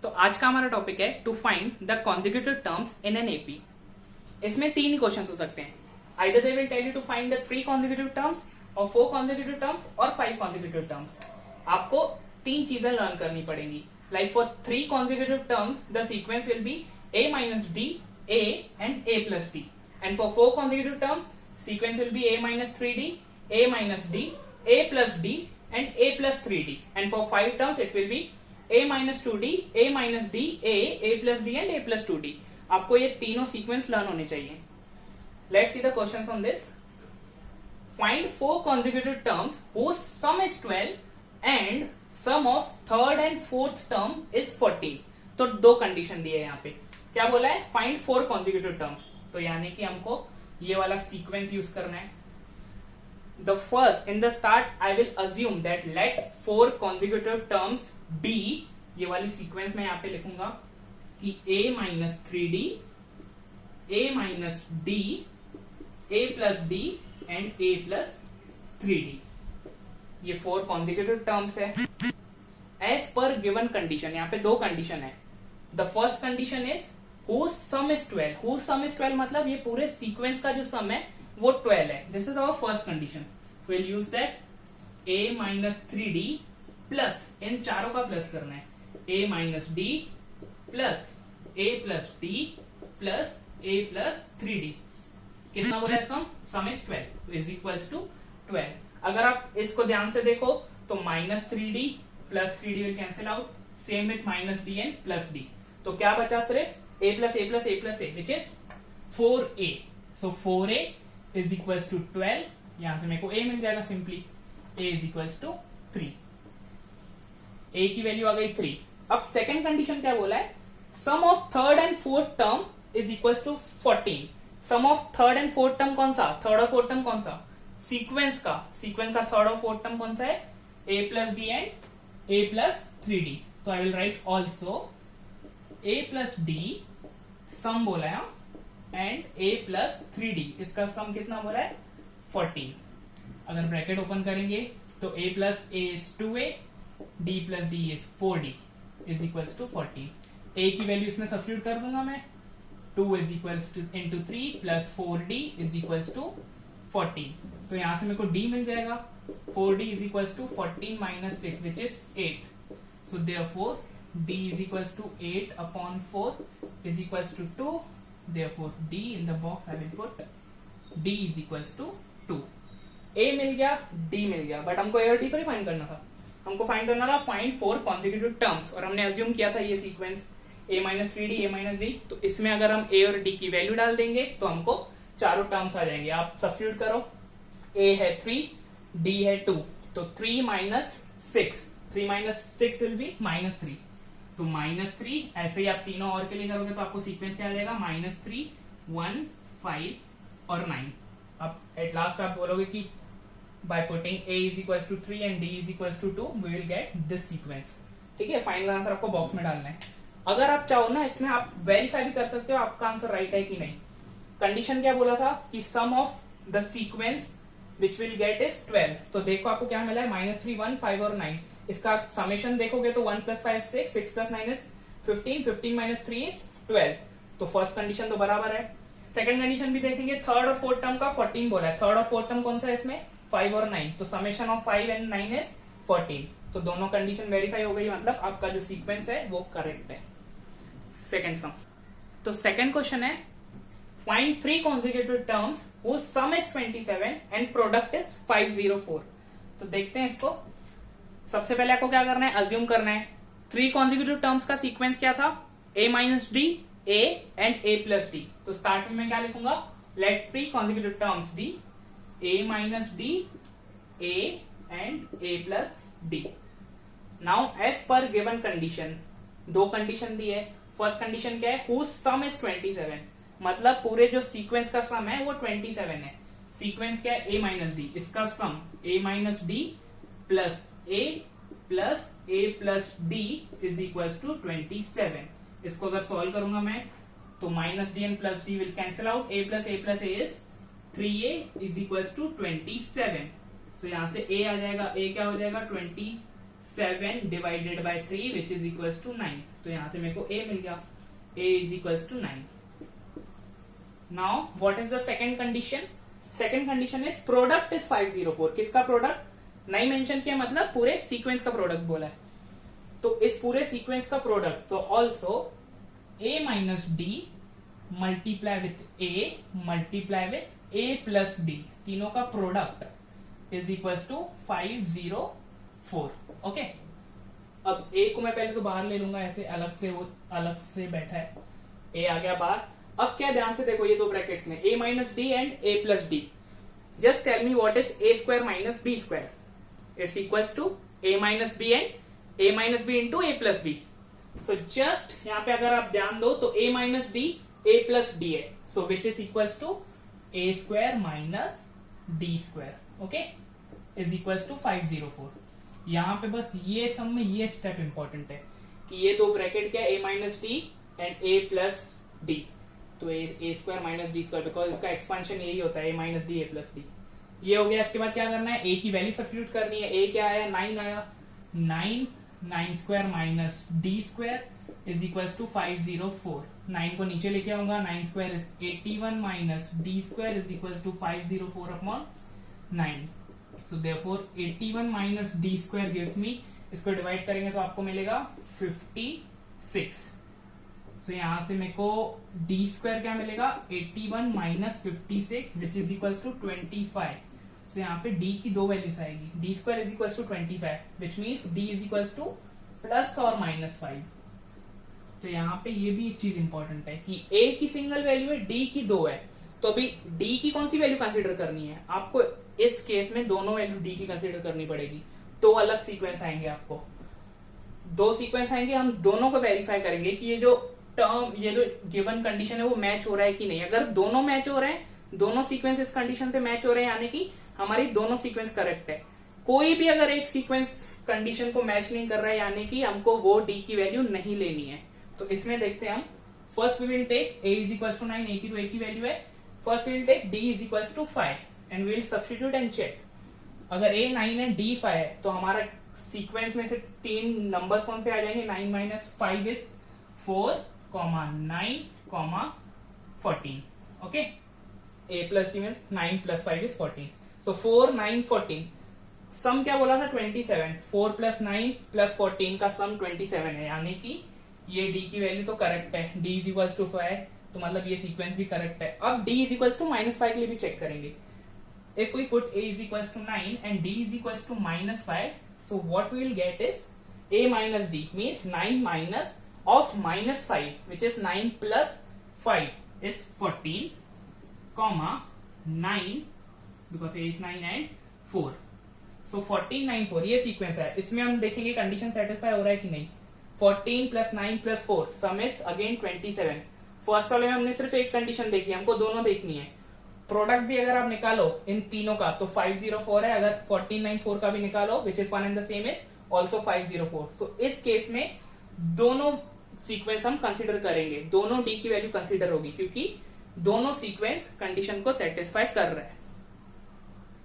तो आज का हमारा टॉपिक है to find the consecutive terms in an AP. इसमें तीन ही क्वेश्चन हो सकते हैं। Either they will tell you to find the 3 consecutive terms और 4 कॉन्जिक्यूटिव टर्म्स और 5 कॉन्जिक्यूटिव टर्म्स। आपको तीन चीजें लर्न करनी पड़ेंगी। Like for 3 consecutive terms the sequence will be a minus d, a and a plus d. And for 4 consecutive terms, sequence will be a minus 3d, a minus d, a plus d and a plus 3d. And for 5 terms, it will be a minus 2d, a minus d, a plus d and a plus 2d. आपको ये तीनों sequence learn होने चाहिए। Let's see the questions on this. Find 4 consecutive terms whose sum is 12 and sum of third and fourth term is 14. तो दो condition दिए है यहाँ पे। क्या बोला है? Find 4 consecutive terms. तो यानी कि हमको ये वाला सीक्वेंस यूज करना है। The first in the start I will assume that let 4 consecutive terms be, ये वाली सीक्वेंस मैं यहाँ पे लिखूंगा कि a minus 3d, a minus d, a plus d and a plus 3d। ये 4 कॉन्जिक्यूटिव टर्म्स है एज पर गिवन कंडीशन। यहाँ पे दो कंडीशन है। The first condition is whose sum is 12. whose sum is 12 मतलब ये पूरे सीक्वेंस का जो सम है वो 12 है। This is our first condition. Will use that a minus 3d plus, इन चारों का प्लस करना है, a minus d plus a plus d plus a plus 3d। कितना बोला है sum? Sum is 12 is equals to 12। अगर आप इसको ध्यान से देखो तो minus 3d plus 3d will cancel out, same with minus d and plus d। तो क्या बचा? सिर्फ a plus a plus a plus a which is 4a. So 4a is equals to 12. यहां से मेरे को a मिल जाएगा simply. a is equals to 3. a की वैल्यू आ गई 3। अब सेकंड कंडीशन क्या बोला है? Sum of third and fourth term is equals to 14। Sum of third and fourth term कौन सा? थर्ड और फोर्थ टर्म कौन सा? सीक्वेंस का थर्ड और फोर्थ टर्म कौन सा है? a plus d and a plus 3d। तो I will write also a plus d सम बोला है एंड a प्लस 3d, इसका सम कितना बोला है? 14। अगर ब्रैकेट ओपन करेंगे तो a plus a is 2a, d plus d is 4d is equals to 14। a की वैल्यू इसमें सब्स्टिट्यूट कर दूंगा मैं, 2 is equals to into 3 plus 4d is equals to 14। तो यहां से मेरे को d मिल जाएगा, 4d is equals to 14 minus 6 which is 8। So therefore d is equals to 8 upon 4 is equals to 2. Therefore, d in the box I will put d is equals to 2. a मिल गया, d मिल गया, but हमको a और d थोड़ी find करना था। हमको find करना था फाइंड 4 कॉन्जिक्यूटिव टर्म्स, और हमने अज्यूम किया था ये sequence a minus 3d, a minus d। तो इसमें अगर हम a और d की वैल्यू डाल देंगे तो हमको चारों टर्म्स आ जाएंगे। आप सब्स्टिट्यूट करो, a है 3, d है 2, तो 3 minus 6, 3 minus 6 will be minus 3। तो माइनस 3, ऐसे ही आप तीनों और के लिए करोगे तो आपको सीक्वेंस क्या आ जाएगा? माइनस 3, 1, 5 और 9। अब एट लास्ट आप बोलोगे कि by putting a is equals to 3 and d is equals to 2 we will get this sequence. ठीक है, फाइनल आंसर आपको बॉक्स में डालना है। अगर आप चाहो ना, इसमें आप वेरीफाई भी कर सकते हो आपका आंसर राइट है कि नहीं। कंडीशन क्या बोला था कि sum of the sequence which will get is 12। तो देखो आपको क्या मिला है? माइनस 3, 1, 5 और 9। इसका समेशन देखोगे तो 1 plus 5 6, 6 plus 9 is 15, 15 minus 3 is 12। तो फर्स्ट कंडीशन तो बराबर है। सेकंड कंडीशन भी देखेंगे, थर्ड और फोर्थ टर्म का 14 बोला है। थर्ड और फोर्थ टर्म कौन सा है इसमें? 5 और 9। तो समेशन ऑफ 5 एंड 9 इज 14। तो दोनों कंडीशन वेरीफाई हो गई, मतलब आपका जो सीक्वेंस है वो करेक्ट है। सेकंड सम। तो सेकंड क्वेश्चन है find 3 consecutive terms whose sum is 27 and product is 504। तो देखते हैं इसको। सबसे पहले आपको क्या करना है? अज्यूम करना है 3 कॉन्जिक्यूटिव टर्म्स का सीक्वेंस क्या था? a minus D, a and a plus d. तो स्टार्ट में मैं क्या लिखूंगा? Let 3 consecutive terms be a minus D, a and a plus d. Now as per given condition, दो कंडीशन दी है। फर्स्ट कंडीशन क्या है? whose sum is 27, मतलब पूरे जो सीक्वेंस का सम है वो 27 है। सीक्वेंस क्या है? a माइनस डी, इसका sum a minus d plus a plus d is equals to 27। इसको अगर सॉल्व करूंगा मैं तो minus D and plus d will cancel out, a plus a is 3a is equals to 27। So यहां से a आ जाएगा, a क्या हो जाएगा? 27 7 divided by 3 which is equal to 9। तो यहां से मेरे को a मिल गया, a is equal to 9। Now what is the second condition? Second condition is product is 504। किसका प्रोडक्ट? नहीं मेंशन किया, मतलब पूरे सीक्वेंस का प्रोडक्ट बोला है। तो इस पूरे सीक्वेंस का प्रोडक्ट, तो also a minus d multiply with a multiply with a plus d, तीनों का product is equal to 504। Okay, अब a को मैं पहले तो बाहर ले लूंगा, ऐसे अलग से, वो अलग से बैठा है, a आ गया बाहर। अब क्या, ध्यान से देखो ये दो ब्रैकेट्स में a minus D and a plus D. Just tell me what is a square minus b square? It's equals to a minus b and a minus b into a plus b। So just यहाँ पे अगर आप ध्यान दो तो a minus D a plus D है, so which is equals to a square minus D square. Okay, is equals to 504। यहाँ पे बस ये सम में ये स्टेप इंपॉर्टेंट है कि ये दो ब्रैकेट क्या, a minus D and a plus d. तो a square minus D square, because इसका एक्सपेंशन यही होता है, a minus D a plus D. ये हो गया। इसके बाद क्या करना है, a की वैल्यू सब्स्टिट्यूट करनी है। a क्या आया, 9 आया, 9 square minus D square is equal to 504। 9 को नीचे लेके आऊंगा, 9 square is 81 minus D square is equal to 504 upon 9। So therefore 81 minus D square gives me, इसको डिवाइड करेंगे तो आपको मिलेगा 56। सो यहां से मेरे को डी स्क्वायर क्या मिलेगा, 81 minus 56 which is equal to 25। So यहाँ पे d की दो वैल्यूज आएगी, D square is equal to 25 which means d is equal to plus और माइनस 5। तो यहाँ पे ये भी एक चीज इंपॉर्टेंट है कि a की सिंगल वैल्यू है, d की दो है। तो अभी d की कौन सी वैल्यू कंसीडर करनी है आपको? इस केस में दोनों वैल्यू d की कंसीडर करनी पड़ेगी। दो अलग सीक्वेंस आएंगे, आपको दो सीक्वेंस आएंगे, हम दोनों को वेरीफाई करेंगे कि ये जो टर्म, ये जो गिवन कंडीशन है वो मैच हो रहा है कि नहीं। अगर दोनों मैच हो रहे हैं, दोनों सीक्वेंस इस कंडीशन से मैच हो रहे हैं, यानी कि हमारी दोनों सीक्वेंस करेक्ट है। कोई भी अगर एक सीक्वेंस कंडीशन को मैच नहीं कर रहा है, यानी कि हमको वो d की वैल्यू नहीं लेनी है। तो इसमें देखते हैं हम, first we will take a is equal to 9, a की तो एक ही वैल्यू है। First we will take d is equal to 5 and we will substitute and check. अगर a 9 है, d 5 है, तो हमारा सीक्वेंस में से तीन नंबर्स कौन से आ जाएंगे? 9 minus 5 is 4, 9, 14। Okay, a plus D means 9 plus 5 is 14। सो 4, 9, 14। सम क्या बोला था? 27। 4 प्लस 9 प्लस 14 का सम 27 है, यानी कि ये d की वैल्यू तो करेक्ट है। d इज इक्वल टू 5, तो मतलब ये सीक्वेंस भी करेक्ट है। अब d इज इक्वल टू -5 के लिए भी चेक करेंगे। If we put a is equal to 9 and d is equal to -5, so what we will get is a minus d means 9 minus of -5, which is 9 plus 5 is 14, comma 9 because a is 9 and 4. So 14, 9, 4 ये sequence है। इसमें हम देखेंगे condition satisfy हो रहा है कि नहीं। 14 plus 9 plus 4 some is again 27। First वाले में हमने सिर्फ एक कंडीशन देखी, हमको दोनों देखनी है। प्रोडक्ट भी अगर आप निकालो इन तीनों का तो 504 है, अगर 14, 9, 4 का भी निकालो which is one and the same is also 504। सो इस केस में दोनों सीक्वेंस हम कंसीडर करेंगे, दोनों d की वैल्यू कंसीडर होगी, क्योंकि दोनों सीक्वेंस कंडीशन को सेटिस्फाई कर रहे हैं।